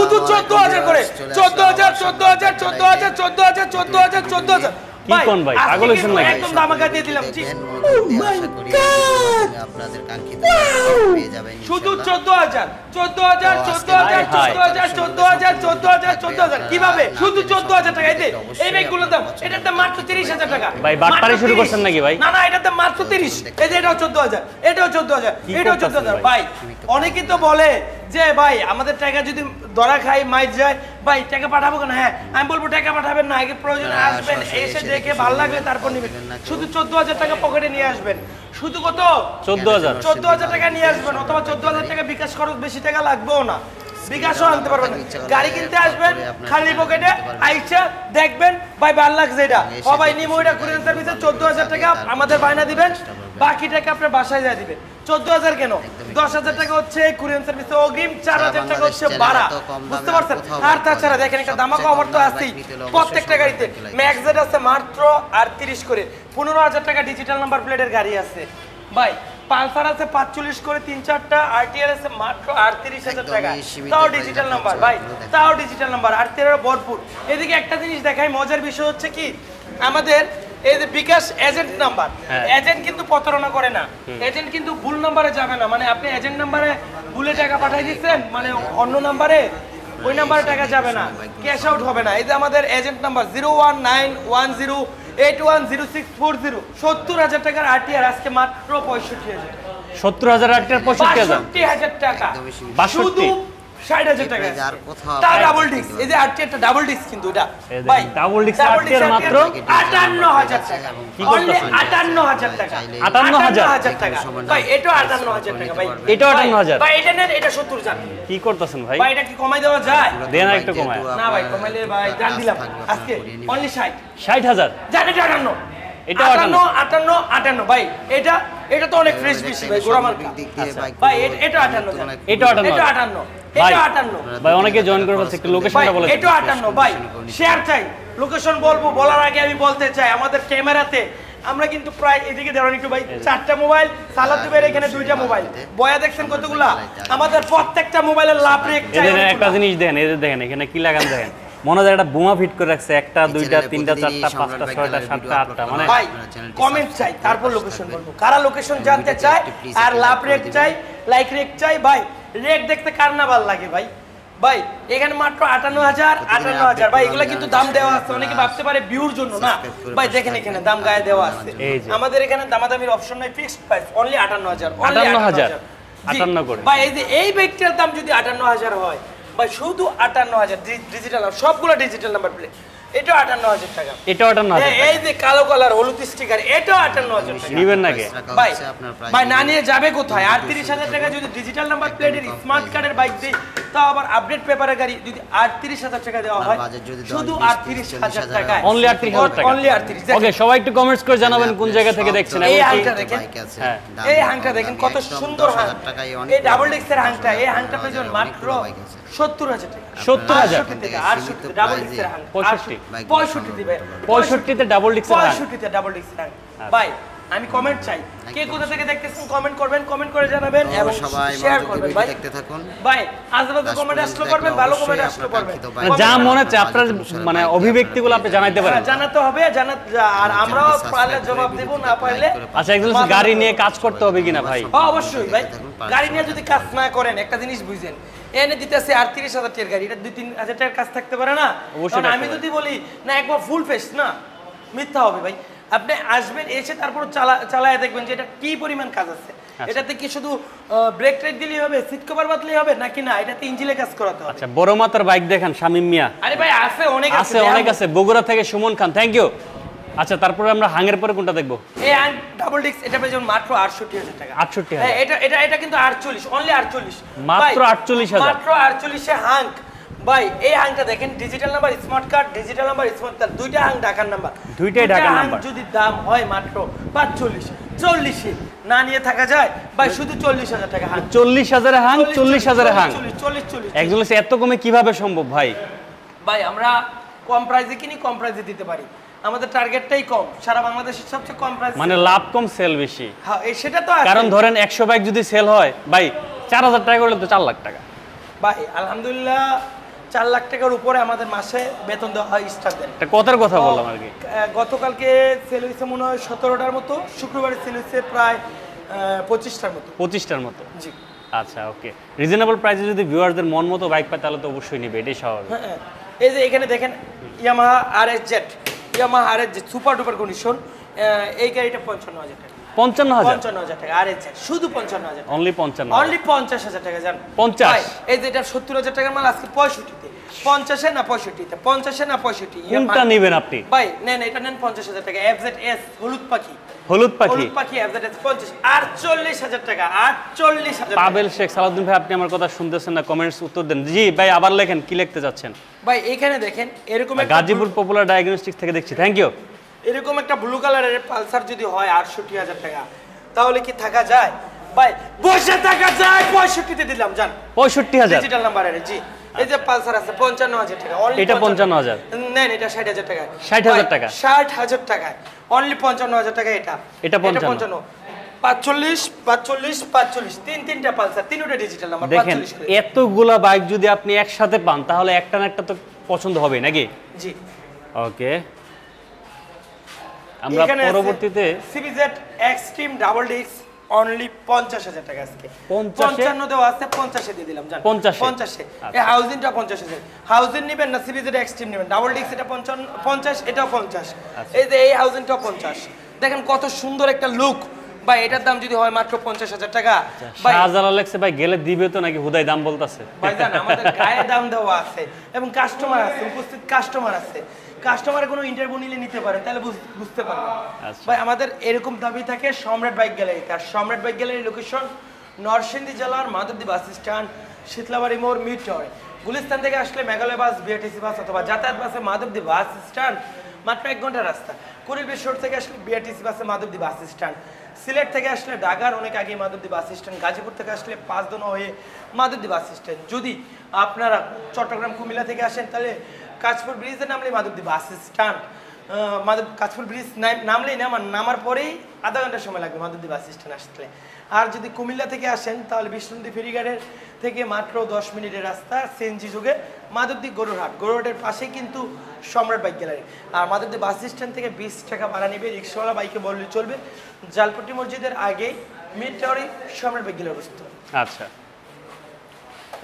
শুধু 14000 করে 14000 14000 14000 14000 14000 14000 কি কোন ভাই পাগল হইছেন নাকি একদম দামাকা দিয়ে দিলাম জি আপনাদের কাঙ্ক্ষিত পেয়ে যাবেন শুধু 14000 14000 14000 14000 14000 14000 কিভাবে শুধু 14000 টাকা এই ব্যাগগুলোর দাম এটার দাম মাত্র 30000 টাকা ভাই বাটপারি শুরু করছেন নাকি ভাই না না এটার দাম মাত্র 30 এই যে এটাও 14000 এটাও 14000 এটাও 14000 ভাই অনেকেই তো বলে যে ভাই আমাদের টাকা যদি ধরা খাই মাইর যায় ভাই টাকা পাঠাবো কেন হ্যাঁ আমি বলবো টাকা পাঠাবেন না আগে প্রয়োজনে আসবেন এসে দেখে ভালো লাগলে তারপর নেবেন শুধু 14000 টাকা পকেটে নিয়ে আসবেন শুধু কত 14000 টাকা নিয়ে আসবেন অথবা 14000 টাকা বিকাশ খরচ বেশি টাকা লাগবেও না বিকাশও আনতে পারবেন গাড়ি কিনতে আসবেন খালি পকেটে আইসা দেখবেন ভাই ভালো লাগছে এটা সবাই নিমোইটা কুরিয়ার সার্ভিসে 14000 টাকা আমাদের বায়না দিবেন বাকি টাকা আপনার বাসায় যা দিবেন 14000 কেন 10000 টাকা হচ্ছে কুরিয়ার সার্ভিসে অগ্রিম 4000 টাকা হচ্ছে ভাড়া বুঝতে পারছেন আর তাছাড়া দেখেন একটা দামাকা অফার তো আছেই প্রত্যেকটা গাড়িতে ম্যাক্স জেড আছে মাত্র 38 করে 15000 টাকা ডিজিটাল নাম্বার প্লেটের গাড়ি আছে ভাই পালসার আছে 45 করে 3-4টা আরটিআর আছে মাত্র 38000 টাকা তাও ডিজিটাল নাম্বার ভাই তাও ডিজিটাল নাম্বার আরটিআর ভরপুর এদিকে একটা জিনিস দেখাই মজার বিষয় হচ্ছে কি আমাদের এই যে বিকাশ এজেন্ট নাম্বার এজেন্ট কিন্তু প্রতারণা করে না এজেন্ট কিন্তু ভুল নম্বরে যাবে না মানে আপনি এজেন্ট নম্বরে ভুলে টাকা পাঠিয়ে দিচ্ছেন মানে অন্য নম্বরে ওই নম্বরে টাকা যাবে না ক্যাশ আউট হবে না এই যে আমাদের এজেন্ট নাম্বার 01910810640 70000 টাকার আরটিআর আজকে মাত্র 65000 70000 আরটিআর 65000 টাকা শুধু 60000 টাকা তা ডাবল ডিস্ক এই যে আরটিআরটা ডাবল ডিস্ক কিন্তু এটা ভাই ডাবল ডিস্ক আরটিআর মাত্র 58000 টাকা কি করতেছেন 58000 টাকা 58000 টাকা ভাই এটাও 58000 টাকা ভাই এটাও 58000 ভাই এটা নেন এটা 70 জান কি করতেছেন ভাই ভাই এটা কি কমাই দেওয়া যায় দেন না একটু কমায় না ভাই কমাইলে ভাই জান দিলাম আজকে অনলি 60000 জান এটা 58 ভাই এটা তো অনেক ফ্রেশ বেশি ভাই গোড়া মার্কা ভাই এটা 58 এটা 58 ভাই অনেকে জয়েন করে বলছে একটু লোকেশনটা বলে এটা 58 ভাই শেয়ার চাই লোকেশন বলবো বলার আগে আমি বলতে চাই আমাদের ক্যামেরাতে আমরা কিন্তু প্রায় এদিকে দেওয়ার একটু ভাই 4টা মোবাইল সালাদ দুবের এখানে 2টা মোবাইল বয়া দেখছেন কতগুলা আমাদের প্রত্যেকটা মোবাইলের লাভ রেট চাই এদের একটা জিনিস দেখেন এদের দেখেন এখানে কি লাগান দেখেন মনে হয় একটা বোমা ফিট করে রাখছে একটা দুইটা তিনটা চারটা পাঁচটা ছয়টা সাতটা আটটা মানে ভাই কমেন্ট চাই তারপর লোকেশন বলবো কারা লোকেশন জানতে চায় আর লাভ রেট চাই লাইক রেট চাই ভাই রেট দেখতে কার না ভালো লাগে ভাই ভাই এখানে মাত্র 58000 ভাই এগুলা কিন্তু দাম দেওয়া আছে অনেকে ভাবতে পারে ভিউর জন্য না ভাই দেখেন এখানে দাম গায়ে দেওয়া আছে আমাদের এখানে দামাদামির অপশন নাই ফিক্সড প্রাইস অনলি 58000 করে ভাই এই যে এই ব্যাগটার দাম যদি 58000 হয় ভাই শুধু 58000 ডিজিটাল সবগুলো ডিজিটাল নাম্বার প্লেট এটা 58000 টাকা এটা 58000 এই যে কালো কালার হলুদ স্টিকার এটা 58000 টাকা নিবেন নাকি ভাই ভাই না নিয়ে যাবে কোথায় 38000 টাকা যদি ডিজিটাল নাম্বার প্লেটের স্মার্ট কার্ডের বাইক দেই তাও আবার আপডেট পেপারের গাড়ি যদি 38000 টাকা দেওয়া হয় শুধু 38000 টাকা অনলি 38000 টাকা অনলি 38 ওকে সবাই একটু কমেন্টস করে জানাবেন কোন জায়গা থেকে দেখছেন এই হাংটা দেখেন হ্যাঁ এই হাংটা দেখেন কত সুন্দর হাং এই ডাবল ডিস্কের হাংটা এই হাংটা পেছন মাত্র 70000 টাকা 70000 টাকা 68 ডাবল ডিস্কের হাং 65 দিবে 65 তে ডাবল ডিস্কের হাং 65 তে ডাবল ডিস্কের হাং ভাই আমি কমেন্ট চাই কে কোথা থেকে দেখতেছেন কমেন্ট করবেন কমেন্ট করে জানাবেন এবং শেয়ার করবেন ভাই দেখতে থাকুন ভাই আজকে কমেন্ট আসলো করবেন ভালো কমেন্ট আসলো করবেন যা মনে হচ্ছে আপনার মানে অভিব্যক্তিগুলো আপনি জানাইতে পারেন জানাতে হবে আর আমরাও পারলে জবাব দেব না পারলে আচ্ছা একজন গাড়ি নিয়ে কাজ করতে হবে কিনা ভাই অবশ্যই ভাই গাড়ি নিয়ে যদি কাজ না করেন একটা জিনিস বুঝেন এনে দিতেছে 38000 টাকার গাড়ি এটা 2-3000 টাকার কাজ থাকতে পারে না কারণ আমি যদি বলি না একবার ফুল ফেস না মিথ্যা হবে ভাই আপনি আসবেন এসে তারপর চালায় দেখবেন যে এটা কি পরিমাণ কাজ আছে এটাতে কি শুধু ব্রেক ট্রেক দিলেই হবে সিট কভার বাদলেই হবে নাকি না এটাতে ইঞ্জিনে কাজ করাতে হবে আচ্ছা বড় মাতার বাইক দেখেন শামিম মিয়া আরে ভাই আছে অনেক আছে বগুড়া থেকে সুমন খান থ্যাংক ইউ আচ্ছা তারপরে আমরা হাঙের পরে কোনটা দেখবো এই ডাবল ডিস্ক এটা পেয়ে যেমন মাত্র 68000 টাকা 68000 হ্যাঁ এটা কিন্তু 48 অনলি 48 মাত্র 48000 মাত্র 48 এ হাঙ্ক ভাই এই হাংটা দেখেন digital number smart card digital number smart card দুইটা হাং ঢাকার নাম্বার দুইটাই ঢাকার নাম্বার যদি দাম হয় মাত্র 45 40 না নিয়ে থাকা যায় ভাই শুধু 40000 টাকা হাং 40000 এ হাং 40000 এ হাং 40 একজন এত কমে কিভাবে সম্ভব ভাই ভাই আমরা কম প্রাইসে কিনি কম প্রাইসে দিতে পারি আমাদের টার্গেটটাই কম সারা বাংলাদেশের সবচেয়ে কম প্রাইস মানে লাভ কম সেল বেশি হ্যাঁ সেটা তো আছে কারণ ধরেন 100 বাইক যদি সেল হয় ভাই 4000 টাকা করলে তো 4 লাখ টাকা ভাই আলহামদুলিল্লাহ 4 লাখ টাকার উপরে আমাদের মাসে বেতন দেওয়া হয় স্টাফদের। এটা কথার কথা বললাম আর কি। গতকালকে সেল হয়েছে মনে হয় 17টার মতো, শুক্রবারে সেল হয়েছে প্রায় 25টার মতো। 25টার মতো। জি আচ্ছা ওকে, রিজনেবল প্রাইসে যদি ভিউয়ারদের মন মতো বাইক পায় তাহলে তো অবশ্যই নেবে, এটাই স্বাভাবিক। হ্যাঁ, এই যে এখানে দেখেন Yamaha RSZ super duper condition, এই গাড়িটা 55,000 টাকা। 55,000 টাকা RSZ, শুধু 55,000 টাকা, অনলি 55। অনলি 50,000 টাকা জান। 50? ভাই, এই যে এটা 70,000 টাকার মাল আজকে 65-তে, 50-এ না 65-তে, 50-এ না 65। কোনটা নেবেন আপনি? ভাই নেন এটা নেন 50,000 টাকা, FZS হলুদ পাখি FZS 50, 48,000 টাকা, 48,000 টাকা। পাবেল শেখ সালাউদ্দিন ভাই, আপনি আমার কথা শুনতেছেন না? কমেন্টস উত্তর দেন। জি ভাই, আবার লেখেন, কি লিখতে যাচ্ছেন? ভাই এখানে দেখেন এরকম একটা গাজীপুর পপুলার ডায়াগনস্টিক্স থেকে দেখছি, থ্যাংক ইউ। এরকম একটা ব্লু কালারের পালসার যদি হয় 68,000 টাকা, তাহলে কি থাকা যায়? ভাই বসে থাকা যায়, 65-তে দিলাম জান। 65,000 ডিজিটাল নাম্বারের, জি। এই যে পালসার আছে 55,000 টাকা, অনলি এটা 55,000। নেন এটা 60,000 টাকা। 60,000 টাকা, 60,000 টাকায় অনলি 55,000 টাকা। এটা 55, 45, তিনটা পালসার, তিনটা ডিজিটাল নাম্বার। দেখেন 45 করে। এতগুলা বাইক যদি আপনি একসাথে পান তাহলে একটা না একটা তো পছন্দ হবে নাকি? জি ওকে, আমরা পরবর্তীতে CBZ extreme double disc only 50,000 টাকা আজকে। 50 55 দেওয়া আছে, 50-এ দিয়ে দিলাম জান। 50-এ? এই হাউজিংটা 50,000। হাউজিং নেবেন না CBZ এক্সট্রিম নেবেন, ডাবল ডিস্ক এটা 50, এটাও 50। এই যে এই হাউজিংটাও 50। দেখেন কত সুন্দর একটা লুক ভাই। এটার দাম যদি হয় মাত্র 50,000 টাকা ভাই। শাহজালাল লেখছে ভাই গেলে দিবে তো নাকি হুদাই দাম বলতাছে? ভাই জান আমাদের গায়ে দাম দেওয়া আছে এবং কাস্টমার আছে, উপস্থিত কাস্টমার আছে। কাস্টমারের কোনো ইন্টারভিউ নিলে নিতে পারেন, তাহলে বুঝতে পারবেন। ভাই আমাদের এরকম দাবি থাকে সম্রাট বাইক গ্যালারিতে। আর সম্রাট বাইক গ্যালারির লোকেশন নরসিংদী জেলার মাধবদী বাস স্ট্যান্ড, শীতলাবাড়ি মোড়, মিড টাওয়ারে। গুলিস্তান থেকে আসলে মেঘালয় বাস, বিআরটিসি বাস অথবা যাতায়াত বাসে মাধবদী বাস স্ট্যান্ড, মাত্র 1 ঘন্টার রাস্তা। কুড়িল শোর থেকে আসলে বিআরটিসি বাসে মাধবদী বাস স্ট্যান্ড। সিলেট থেকে আসলে ঢাকার অনেক আগে মাধবদী বাস স্ট্যান্ড। গাজীপুর থেকে আসলে 5 দোনো হয়ে মাধবদী বাস স্ট্যান্ড। যদি আপনারা চট্টগ্রাম কুমিল্লা থেকে আসেন তাহলে কাঁচপুর ব্রিজে নামলে Madhabdi bus stand. Kanchpur bridge নামলেই নামার পরেই আধা ঘন্টার সময় লাগবে মাধবদী বাস স্ট্যান্ড আসলে। আর যদি কুমিল্লা থেকে আসেন তাহলে বিষ্ণুনদী ফেরিঘাটের থেকে মাত্র 10 মিনিটের রাস্তা সিএনজি যুগে মাধবদী গরুরহাটের পাশেই কিন্তু সম্রাট বাইক গ্যালারি। আর মাধবদী বাস স্ট্যান্ড থেকে 20 টাকা ভাড়া নেবে, রিক্সাওয়ালা বাইকে বললে চলবে। জালপট্টি মসজিদের আগে মিড টাওয়ারে সম্রাট বাইক গ্যালারি অবস্থিত। আচ্ছা,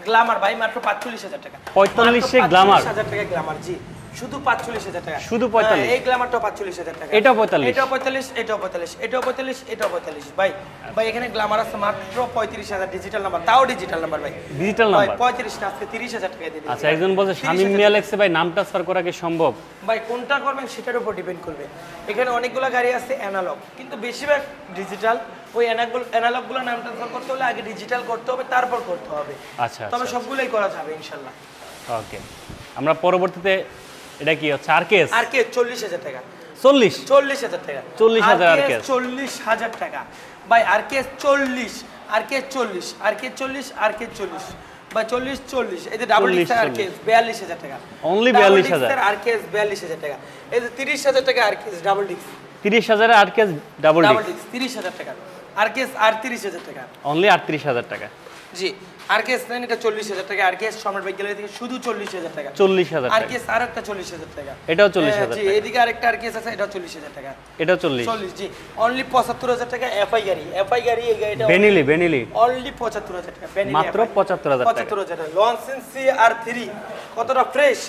গ্ল্যামার ভাই মাত্র 45,000 টাকা। 45-এ গ্ল্যামার? 45,000 টাকা গ্ল্যামার, জি শুধু 45,000 টাকা। শুধু 45? এই গ্ল্যামারটা 45,000 টাকা। এটাও 45? এটাও 45, এটাও 45, এটাও 45, এটাও 45 ভাই। ভাই এখানে গ্ল্যামার আছে মাত্র 35,000 ডিজিটাল নাম্বার, তাও ডিজিটাল নাম্বার ভাই। ডিজিটাল নাম্বার 35 না, আজকে 30,000 টাকা দিয়ে দিন। আচ্ছা, একজন বলছে শামীম মিয়া লেখছে ভাই নাম ট্রান্সফার করা কি সম্ভব? ভাই কোনটা করবেন সেটার উপর ডিপেন্ড করবে। এখানে অনেকগুলো গাড়ি আছে অ্যানালগ, কিন্তু বেশিরভাগ ডিজিটাল। ওই অ্যানালগগুলো নাম ট্রান্সফার করতে হলে আগে ডিজিটাল করতে হবে, তারপর করতে হবে। আচ্ছা, তবে সবগুলোই করা যাবে ইনশাআল্লাহ। ওকে, আমরা পরবর্তীতে এটা কি হচ্ছে? আরকেএস 40,000 টাকা। 40,000 টাকা। 40,000 আরকেএস 40,000 টাকা ভাই। আরকেএস 40, আরকেএস 40, আরকেএস 40, আরকেএস 40 ভাই। 40 এই যে ডাবল ডিস্ক আরকেএস 42,000 টাকা। অনলি 42,000 আরকেএস 42,000 টাকা। এই যে 30,000 টাকা RKS double disc. 30,000 RKS double disc 30,000 টাকা। আরকেএস 38,000 টাকা। অনলি 38,000 টাকা। জি আরকেএস নেন, এটা 40,000 টাকা। আরকেএস সম্রাট বাইক গ্যালারি থেকে শুধু 40,000 টাকা। 40,000 টাকা। আরকেএস আরেকটা 40,000 টাকা। এটাও 40,000 জি টাকা। এদিকে আরেকটা আরকেএস আছে, এটাও 40,000 টাকা। এটাও 40 জি অনলি 75,000 টাকা। এফআই গাড়ি এই গাড়িটা বেনিলি অনলি 75,000 টাকা। মাত্র 75,000 টাকা। 75,000 টাকা। লনসেন CR3 কতটা ফ্রেশ,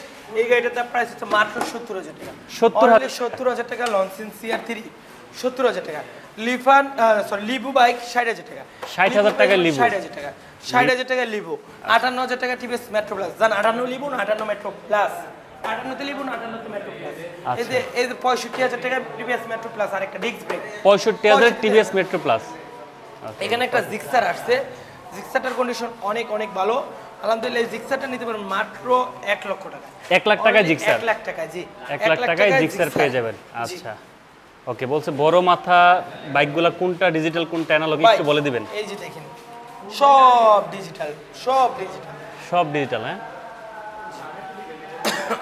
এই গাড়িটার প্রাইস হচ্ছে মাত্র 70,000 টাকা। 70,000 টাকা। লনসেন CR3 70,000 টাকা। লিবু বাইক 60,000 টাকা। 60,000 টাকা লিবু। 60,000 টাকা। 60,000 টাকা লিবু। 58,000 টাকা টিভিএস মেট্রো প্লাস। জান 58 লিবু না 58 মেট্রো প্লাস। 58 তে লিবু না 58 তে মেট্রো প্লাস। এই যে 65,000 টাকা টিভিএস মেট্রো প্লাস আর একটা disc brake. 65,000 TVS metro plus. এখানে একটা জিক্সার আসছে, জিক্সারটার কন্ডিশন অনেক ভালো আলহামদুলিল্লাহ। এই জিক্সারটা নিতে পারেন মাত্র 1 লক্ষ টাকা। 1 লাখ টাকা জিক্সার? 1 লাখ টাকা, জি 1 লাখ টাকায় জিক্সার পেয়ে যাবেন। আচ্ছা ওকে, বলছে বড় মাথা বাইকগুলা কোনটা ডিজিটাল কোনটা অ্যানালগ একটু বলে দিবেন। এই যে দেখেন সব ডিজিটাল। সব ডিজিটাল, হ্যাঁ।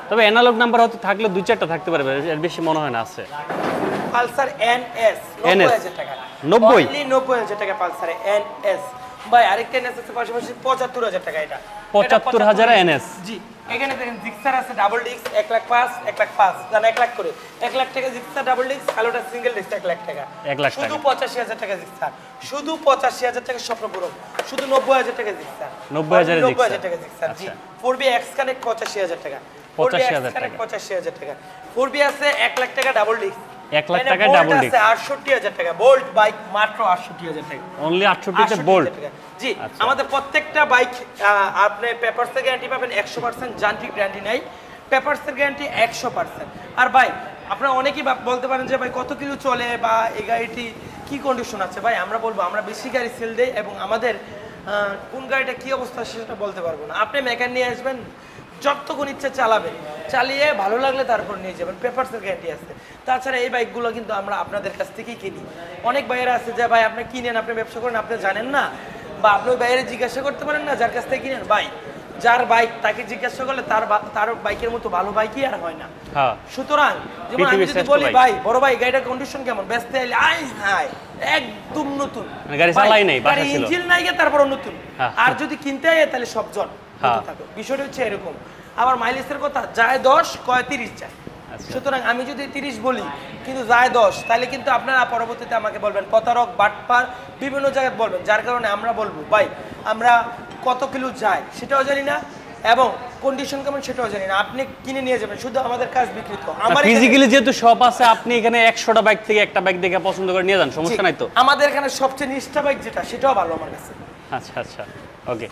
তবে অ্যানালগ নাম্বার হয়তো থাকলে 2-4টা থাকতে পারবে, এর বেশি মনে হয় না আছে। পালসার NS 90,000 টাকা। 90,000 টাকা পালসার NS ভাই। আরেকটা NS আছে পাশাপাশি 75,000 টাকা। এটা 75,000 NS? জি এখানে দেখেন জিক্সার আছে ডাবল ডিস্ক 1,05,000 1,05,000 জান 1 লাখ করে 1 লাখ টাকা জিক্সার ডাবল ডিস্ক কালোটা সিঙ্গেল ডিস্ক 1 লাখ টাকা 1 লাখ শুধু টাকা 85,000 টাকা জিক্সার শুধু 85,000 টাকা স্বপ্নপুরম শুধু 90,000 টাকা জিক্সার 90,000 90,000 টাকা জিক্সার জি 4B X কানেক্ট 85,000 টাকা 85,000 টাকা 85,000 টাকা 4B আছে 1 লাখ টাকা ডাবল ডিস্ক 1 লাখ টাকা ডাবল ডিস্ক আছে 68,000 টাকা বোল্ট বাইক মাত্র 68,000 টাকা অনলি 68 তে বোল্ট জি আমাদের প্রত্যেকটা বাইক আপনি পেপারসের গ্যারান্টি পাবেন 100% যান্ত্রিক গ্যারান্টি নাই পেপারসের গ্যারান্টি 100% আর ভাই আপনারা অনেকেই বলতে পারেন যে ভাই কত কিলো চলে বা এই গাড়িটি কি কন্ডিশন আছে ভাই আমরা বলবো আমরা বেশি গাড়ি সেল দেই এবং আমাদের কোন গাড়িটা কি অবস্থা সেটা বলতে পারবো না আপনি মেকানিক নিয়ে আসবেন যতক্ষণ ইচ্ছা চালাবেন চালিয়ে ভালো লাগলে তারপর নিয়ে যাবেন পেপারসের গ্যারান্টি আছে তাছাড়া এই বাইকগুলো কিন্তু আমরা আপনাদের কাছ থেকেই কিনি অনেক ভাইয়েরা আছে যে ভাই আপনি কিনেন আপনি ব্যবসা করেন আপনি জানেন না বা আপনি ওই বাইরে জিজ্ঞাসা করতে পারেন না যার কাছ থেকে কিনেন ভাই যার বাইক তাকে জিজ্ঞাসা করলে তার বাইকের মতো ভালো বাইকই আর হয় না হ্যাঁ সুতরাং যেমন আমি যদি বলি ভাই বড় ভাই গাড়িটার কন্ডিশন কেমন ব্যস্ত আইলে আই হাই একদম নতুন গাড়ি চালাই নাই বাসা ছিল ইঞ্জিন নাই তারপর নতুন আর যদি কিনতে হয় তাহলে সব জন থাকে বিষয়টা হচ্ছে এরকম আবার মাইলেজের কথা যায় 10 কয় 30 যায় সুতরাং আমি যদি 30 বলি কিন্তু যায় 10 তাহলে কিন্তু আপনারা পরবর্তীতে আমাকে বলবেন প্রতারক বাটপার বিভিন্ন জায়গায় বলবেন যার কারণে আমরা বলবো ভাই আমরা কত কিলো যায় সেটাও জানি না এবং কন্ডিশন কেমন সেটাও জানি না আপনি কিনে নিয়ে যাবেন শুধু আমাদের কাজ বিক্রি তো আমার ফিজিক্যালি যেহেতু শপ আছে আপনি এখানে 100টা বাইক থেকে একটা বাইক দেখে পছন্দ করে নিয়ে যান সমস্যা নাই তো আমাদের এখানে সবচেয়ে নিষ্ঠা বাইক যেটা সেটাও ভালো আমার কাছে আচ্ছা আচ্ছা ওকে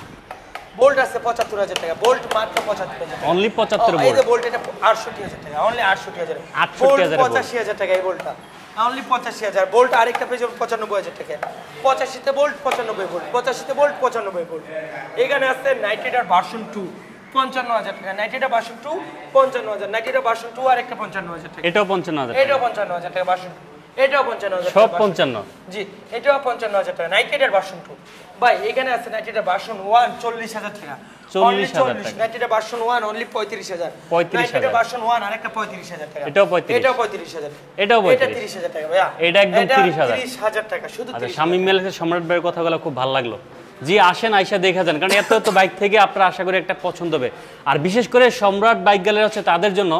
বোল্ট আছে 75,000 টাকা বোল্ট মাত্র 75,000 টাকা অনলি 75 এই বোল্ট যে বোল্ট এটা 68,000 টাকা অনলি 68,000 68,000 85,000 টাকা এই বোল্টটা অনলি 85,000 বোল্ট আরেকটা পেজ 95,000 টাকা 85 তে বোল্ট 95 বোল্ট 85 তে বোল্ট 95 বোল্ট এখানে আছে নাইট্রেটার ভার্সন 2 55,000 টাকা নাইট্রেটার ভার্সন 2 55,000 নাইট্রেটার ভার্সন 2 আরেকটা 55,000 টাকা এটাও 55,000 এটাও 55,000 টাকা ভার্সন এটাও 55,000 সব 55 জি এটাও 55,000 টাকা নাইট্রেটার ভার্সন 2 ভাই এখানে আছে নাইট্রেটার ভার্সন 1 40,000 টাকা 40,000 টাকা নাইট্রেটার ভার্সন 1 অনলি 35,000 নাইট্রেটার ভার্সন 1 আরেকটা 35,000 টাকা এটাও 35 এটাও 35,000 এটাও 35 এটা 30,000 টাকা ভাইয়া এটা একদম 30,000 30,000 টাকা শুধু আচ্ছা শামিম মেলের সম্রাট ভাইয়ের কথাগুলো খুব ভালো লাগলো জি আসেন আয়শা দেখা যান কারণ এত এত বাইক থেকে আপনারা আশা করি একটা পছন্দ হবে আর বিশেষ করে সম্রাট বাইক গ্যালারি হচ্ছে তাদের জন্য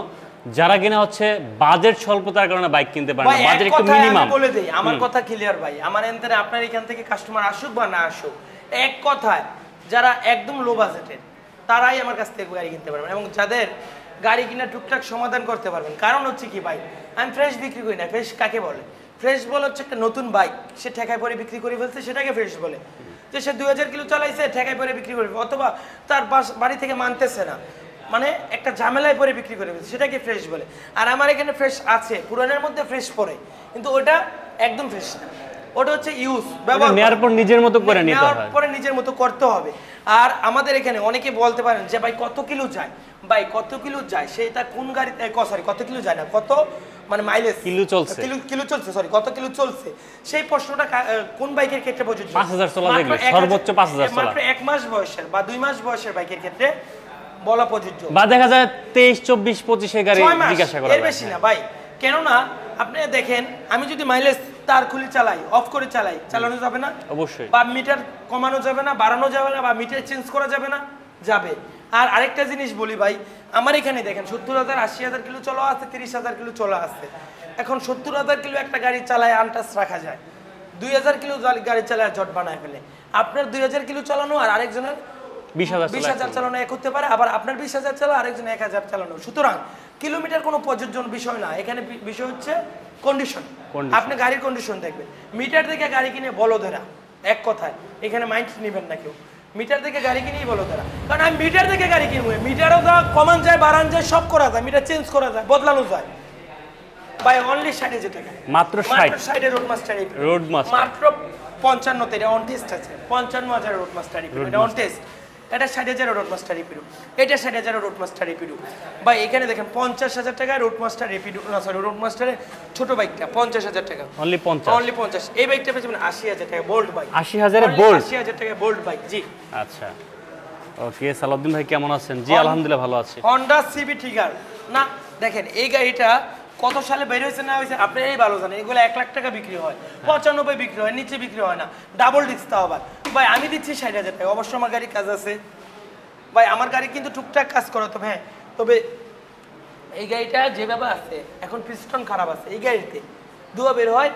যারা কিনা হচ্ছে বাজেট স্বল্পতার কারণে বাইক কিনতে পারে না বাজেট একটু মিনিমাম বলে দেই আমার কথা ক্লিয়ার ভাই আমার এন্টারে আপনার এখান থেকে কাস্টমার আসুক বা না আসুক এক কথায় যারা একদম লো বাজেটের তারাই আমার কাছ থেকে গাড়ি কিনতে পারবেন এবং যাদের গাড়ি কিনা টুকটাক সমাধান করতে পারবেন কারণ হচ্ছে কি ভাই আমি ফ্রেশ বিক্রি করি না ফ্রেশ কাকে বলে ফ্রেশ বলে হচ্ছে একটা নতুন বাইক সে ঠেকায় পরে বিক্রি করে ফেলছে সেটাকে ফ্রেশ বলে যে সে 2000 কিলো চালাইছে ঠেকায় পরে বিক্রি করবে অথবা তার বাড়ি থেকে মানতেছে না মানে একটা ঝামেলায় পরে বিক্রি করে ফেলছে সেটাকে ফ্রেশ বলে আর আমার এখানে ফ্রেশ আছে পুরানের মধ্যে ফ্রেশ পড়ে কিন্তু ওটা একদম ফ্রেশ না ওটা হচ্ছে ইউজ ব্যবহার নেয়ার পর নিজের মতো করে নিতে হয় পরে নিজের মতো করতে হবে আর আমাদের এখানে অনেকে বলতে পারেন যে ভাই কত কিলো যায় ভাই কত কিলো যায় সেটা কোন গাড়িতে সরি কত কিলো যায় না কত মানে মাইলেজ কিলো চলছে কিলো চলছে সরি কত কিলো চলছে সেই প্রশ্নটা কোন বাইকের ক্ষেত্রে প্রযোজ্য 5000 চলা দেখলে সর্বোচ্চ 5000 চলা মাত্র 1 মাস বয়সের বা 2 মাস বয়সের বাইকের ক্ষেত্রে বলা প্রযোজ্য বা দেখা যায় 23 24 25 এর গাড়ি জিজ্ঞাসা করা এর বেশি না ভাই কেন না আপনি দেখেন আমি যদি মাইলেজ তার খুলে চালাই অফ করে চালাই চালানো যাবে না অবশ্যই বা মিটার কমানো যাবে না বাড়ানো যাবে না বা মিটার চেঞ্জ করা যাবে না যাবে আর আরেকটা জিনিস বলি ভাই আমার এখানে দেখেন 70,000 80,000 কিলো চলা আছে 30,000 কিলো চলা আছে এখন 70,000 কিলো একটা গাড়ি চালায় আনটাস রাখা যায় 2,000 কিলো গাড়ি চালায় জট বানায় ফেলে আপনার 2,000 কিলো চালানো আর আরেকজনের 20,000 চালানো এক হতে পারে আবার আপনার 20,000 চালানো আরেকজন 1,000 চালানো সুতরাং কিলোমিটার কোনো প্রযোজ্য বিষয় না এখানে বিষয় হচ্ছে কন্ডিশন আপনি গাড়ির কন্ডিশন দেখবেন মিটার থেকে গাড়ি কিনে বলদেরা এক কথায় এখানে মাইন্ড নেবেন না কেউ মিটার থেকে গাড়ি কিনেই বলদেরা কারণ আমি মিটার থেকে গাড়ি কিনবো মিটারও তো কমান যায় বাড়ান যায় সব করা যায় মিটার চেঞ্জ করা যায় বদলানো যায় বাই অনলি 60,000 টাকা মাত্র 60 রোড মাস্টার রোড মাস্টার মাত্র 55 তে এটা অন টেস্ট আছে 55,000 রোড মাস্টার এটা অন টেস্ট এটা 60,000 রোড মাস্টার রেপিডো এটা 60,000 রোড মাস্টার রেপিডো ভাই এখানে দেখেন 50,000 টাকা রোড মাস্টার রেপিডো না সরি রোড মাস্টারের ছোট বাইকটা 50,000 টাকা অনলি 50 এই বাইকটা পেয়েছেন 80,000 টাকা বোল্ট বাইক 80,000 এ বোল্ট 80,000 টাকা বোল্ট বাইক জি আচ্ছা ওকে সালাউদ্দিন ভাই কেমন আছেন জি আলহামদুলিল্লাহ ভালো আছি Honda CB Tiger না দেখেন এই গাড়িটা কত সালে বের হয়েছে না হয়েছে আপনি এই ভালো জানেন এগুলো 1 লাখ টাকা বিক্রি হয় 95 বিক্রি হয় নিচে বিক্রি হয় না ডাবল ডিস্ক তাও আবার ভাই আমি দিচ্ছি 60,000 টাকা অবশ্য আমার গাড়ি কাজ আছে ভাই আমার গাড়ি কিন্তু টুকটাক কাজ করে, তবে হ্যাঁ, তবে এই গাড়িটা যেভাবে আছে এখন পিস্টন খারাপ আছে, এই গাড়িতে ধোঁয়া বের হয়,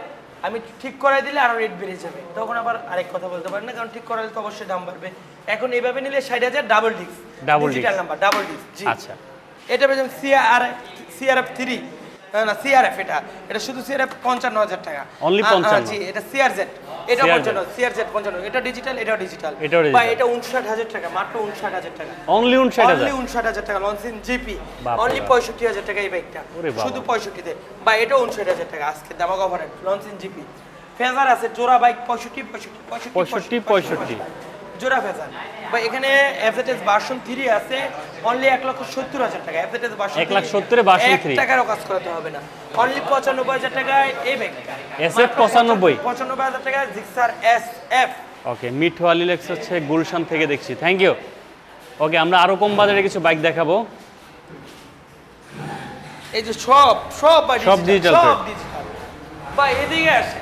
আমি ঠিক করাই দিলে আরো রেট বেড়ে যাবে, তখন আবার আরেক কথা বলতে পারি না, কারণ ঠিক করালে তো অবশ্যই দাম বাড়বে। এখন এইভাবে নিলে 60,000 double disk, digital number, double disk. জি আচ্ছা, এটা পেয়েছেন সিআরএফ 3, না সিআরএফ, এটা শুধু সিআরএফ 55,000 টাকা অনলি 55। জি এটা সিআরজেড, এটা 55, সিআরজেড 55, এটা ডিজিটাল, এটাও ডিজিটাল। এটাও ভাই digital। এটা 59,000 টাকা, মাত্র 59,000 টাকা, অনলি 59,000। অনলি 59,000 টাকা, লঞ্চিং জিপি, বাপরে অনলি বাপ। 65,000 টাকা এই বাইকটা, ওরে বাবা। শুধু 65 তে। ভাই এটাও 59,000 টাকা, আজকে দামাক অফার লঞ্চিং জিপি। ফেজার আছে জোড়া বাইক 65 জোড়া ফেজার। ভাই এখানে এফজেডএস ভার্সন 3 আছে, অনলি 1,70,000 টাকা, এফজেডএস ভার্সন 1,70,000 ভার্সন 3, 1 টাকারও কাজ করাতে হবে না, অনলি 95,000 টাকায় এই বাইকটা, SF 95, 95,000 টাকা জিক্সার SF। ওকে, মিঠু আলিলেক্স হচ্ছে গুলশান থেকে দেখছি, থ্যাংক ইউ। ওকে, আমরা আরো কম বাজারে কিছু বাইক দেখাবো। এই যে সব ভাই সব digital সব plate। ডিজিটাল। ভাই এদিকে আসে,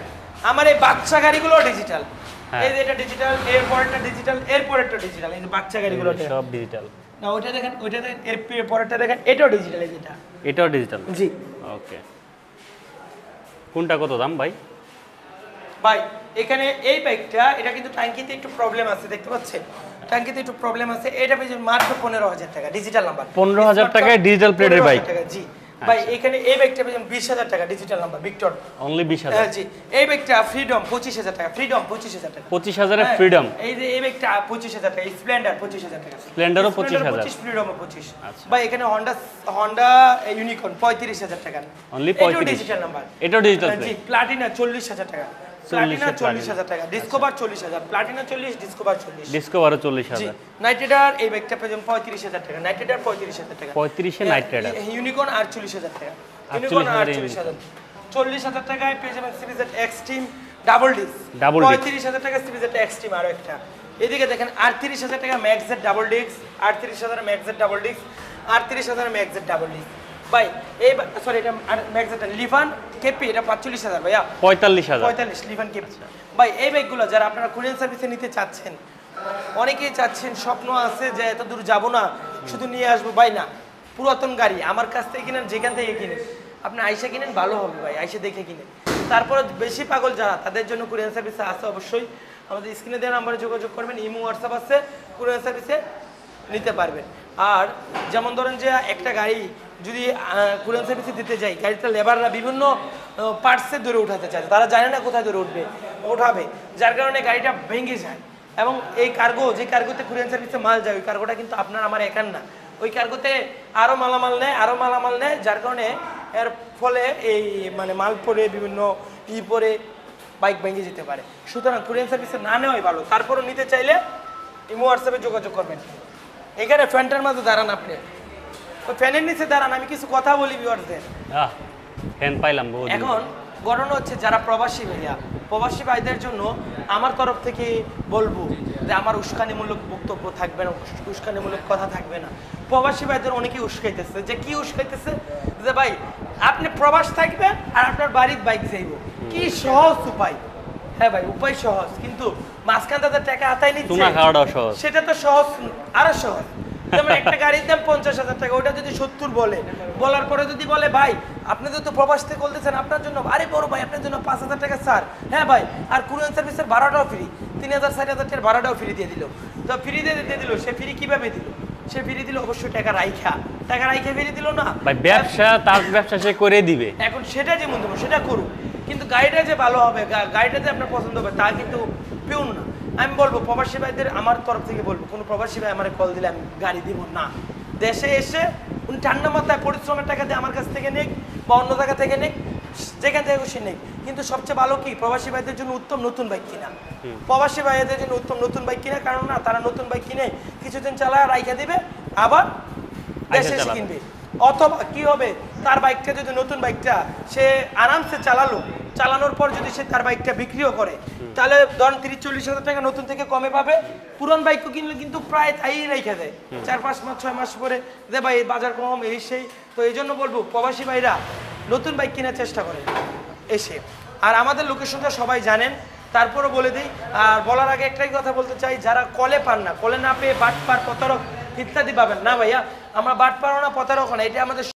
আমার এই বাচ্চা গাড়িগুলো ডিজিটাল, হ্যাঁ। এই যে এটা ডিজিটাল, এরপরেরটা ডিজিটাল, এরপরেরটা ডিজিটাল, এই যে বাচ্চা গাড়িগুলো সব ডিজিটাল। না ওইটা দেখেন, ওইটা দেখেন, এর পরেরটা দেখেন, এটাও ডিজিটাল, এই যেটা। এটাও ডিজিটাল। জি ওকে, কোনটা কত দাম ভাই? ভাই এখানে এই বাইকটা, এটা কিন্তু ট্যাঙ্কিতে একটু প্রবলেম আছে, দেখতে পাচ্ছেন ট্যাঙ্কিতে একটু প্রবলেম আছে, এটা পেয়েছেন মাত্র 15,000 টাকা, ডিজিটাল নাম্বার, 15,000 টাকায় ডিজিটাল প্লেটের বাইক। জি ভাই এখানে এই বাইকটা পেয়েছেন 20,000 টাকা, ডিজিটাল নাম্বার, ভিক্টর, অনলি 20,000। হ্যাঁ জি। এই বাইকটা ফ্রিডম 25,000 টাকা, ফ্রিডম 25,000 টাকা, 25,000 এ হ্যাঁ, ফ্রিডম। এই যে এই বাইকটা 25,000 টাকা, স্প্লেন্ডার 25,000 টাকা, স্প্লেন্ডারও 25,000, ফ্রিডমও 25। আচ্ছা। ভাই এখানে হন্ডা ইউনিকর্ন 35,000 টাকা, অনলি এটাও 35। ডিজিটাল নাম্বার, এটাও ডিজিটাল জি। প্লাটিনা 40,000 টাকা, প্লাটিনা 40,000 টাকা, ডিসকভার 40,000, প্লাটিনা 40, ডিসকভার 40। ডিসকভারও জি 40,000। নাইট রাইডার এই বাইকটা পেয়েছেন 35,000 টাকা, নাইট রাইডার 35,000 টাকা, 35 এ নাইট রাইডার। ইউনিকর্ন 48,000 টাকা, 48,000 ইউনিকর্ন 48,000, 40,000 টাকায় পেয়ে যাবেন সিরিজের extreme double disc, Double disc। 35,000 টাকা সিরিজের এক্সট্রিম আরো একটা। এদিকে দেখেন 38,000 টাকা ম্যাক্সের ডাবল ডিস্ক, 38,000 ম্যাক্সের ডাবল ডিস্ক, 38,000 ম্যাক্সের ডাবল ডিস্ক। ভাই এই সরি এটা ম্যাক্সের লিভান কেপি, এটা 45,000 ভাইয়া, 45,000। 45 লিভান কেপি। ভাই এই বাইকগুলো যারা আপনারা কুরিয়ার সার্ভিসে নিতে চাচ্ছেন, অনেকেই চাচ্ছেন, স্বপ্ন আছে যে এত দূর যাব না, শুধু নিয়ে আসবো, ভাই না, পুরাতন গাড়ি আমার কাছ থেকে কিনেন, যেখান থেকে কিনেন, আপনি আইসা কিনেন, ভালো হবে ভাই, আইসা দেখে কিনেন। তারপরে বেশি পাগল যারা, তাদের জন্য কুরিয়ার সার্ভিসে আছে, অবশ্যই আমাদের স্ক্রিনে দেওয়া নাম্বারে যোগাযোগ করবেন, ইমো হোয়াটসঅ্যাপ আছে, কুরিয়ার সার্ভিসে নিতে পারবেন। আর যেমন ধরেন যে একটা গাড়ি যদি কুরিয়ার সার্ভিসে দিতে যাই, গাড়িটা লেবাররা বিভিন্ন পার্টসে ধরে উঠাতে চায়, তারা জানে না কোথায় ধরে উঠাবে, যার কারণে গাড়িটা ভেঙে যায়। এবং এই কার্গো, যে কার্গোতে কুরিয়ার সার্ভিসে মাল যায়, ওই কার্গোটা কিন্তু আপনার আমার একার না, ওই কার্গোতে আরও মালামাল নেয়, যার কারণে এর ফলে এই মানে মাল পরে বিভিন্ন পরে বাইক ভেঙে যেতে পারে। সুতরাং কুরিয়ার সার্ভিসে না নেওয়াই ভালো। তারপরও নিতে চাইলে ইমো হোয়াটসঅ্যাপে যোগাযোগ করবেন। এখানে ফ্যানটার মাঝে দাঁড়ান, আপনি ওই ফ্যানের নিচে দাঁড়ান, আমি কিছু কথা বলি ভিউয়ারদের। ফ্যান পাইলাম বহুত। এখন ঘটনা হচ্ছে যারা প্রবাসী ভাইয়া, প্রবাসী ভাইদের জন্য আমার তরফ থেকে বলবো যে আমার উস্কানিমূলক বক্তব্য থাকবে না, উস্কানিমূলক কথা থাকবে না। প্রবাসী ভাইদের অনেকেই উস্কাইতেছে, যে কি উস্কাইতেছে, যে ভাই আপনি প্রবাস থাকবেন আর আপনার বাড়ির বাইক যাইব, কি সহজ উপায়। হ্যাঁ ভাই উপায় সহজ, কিন্তু মাঝখান তাদের টাকা হাতায় নিচ্ছে, সেটা তো সহজ, আরো সহজ। যেমন একটা গাড়ির দাম 50,000 টাকা, ওটা যদি 70 বলার পরে যদি বলে ভাই আপনি তো প্রবাস থেকে বলতেছেন আপনার জন্য, আরে বড় ভাই আপনার জন্য 5,000 টাকা স্যার, হ্যাঁ ভাই, আর কুরিয়ার সার্ভিসের ভাড়াটাও ফ্রি, 3,000 4,000 টাকার ভাড়াটাও ফ্রি দিয়ে দিল। তো ফ্রি দিয়ে দিল, সে ফ্রি কিভাবে দিল? সে ফ্রি দিল অবশ্যই টাকা রাইখা ফ্রি দিল না ভাই, ব্যবসা তার ব্যবসা সে করে দিবে। এখন সেটা যে মন্তব্য সেটা করুক, কিন্তু গাড়িটা যে ভালো হবে, গাড়িটা যে আপনার পছন্দ হবে, তা কিন্তু পিউন না। আমি বলবো প্রবাসী ভাইদের আমার তরফ থেকে বলবো, কোনো প্রবাসী ভাই আমার কল দিলে আমি গাড়ি দিব না। দেশে এসে উনি ঠান্ডা মাথায় পরিশ্রমের টাকা দিয়ে আমার কাছ থেকে নেক বা অন্য জায়গা থেকে নেক, যেখান থেকে খুশি নেই, কিন্তু সবচেয়ে ভালো কি প্রবাসী ভাইদের জন্য উত্তম নতুন বাইক কিনা। প্রবাসী ভাইদের জন্য উত্তম নতুন বাইক কিনা, কারণ না তারা নতুন বাইক কিনে কিছুদিন চালায় রাইখা দিবে, আবার দেশে এসে কিনবে। অথবা কি হবে, তার বাইকটা যদি নতুন বাইকটা সে আরামসে চালানোর পর যদি সে তার বাইকটা বিক্রিও করে, তাহলে ধরেন 30-40 হাজার টাকা নতুন থেকে কমে পাবে। পুরান বাইকও কিনলে কিন্তু প্রায় তাই রেখে দেয়, 4-5 মাস 6 মাস পরে যে ভাই বাজার কম এই সেই। তো এই জন্য বলবো প্রবাসী ভাইরা নতুন বাইক কেনার চেষ্টা করে এসে। আর আমাদের লোকেশনটা সবাই জানেন, তারপরও বলে দিই। আর বলার আগে একটাই কথা বলতে চাই, যারা কলে পান না, কলে না পেয়ে বাটপার প্রতারক ইত্যাদি পাবেন। না ভাইয়া, আমরা বাট পারো না, প্রতারক না, এটা আমাদের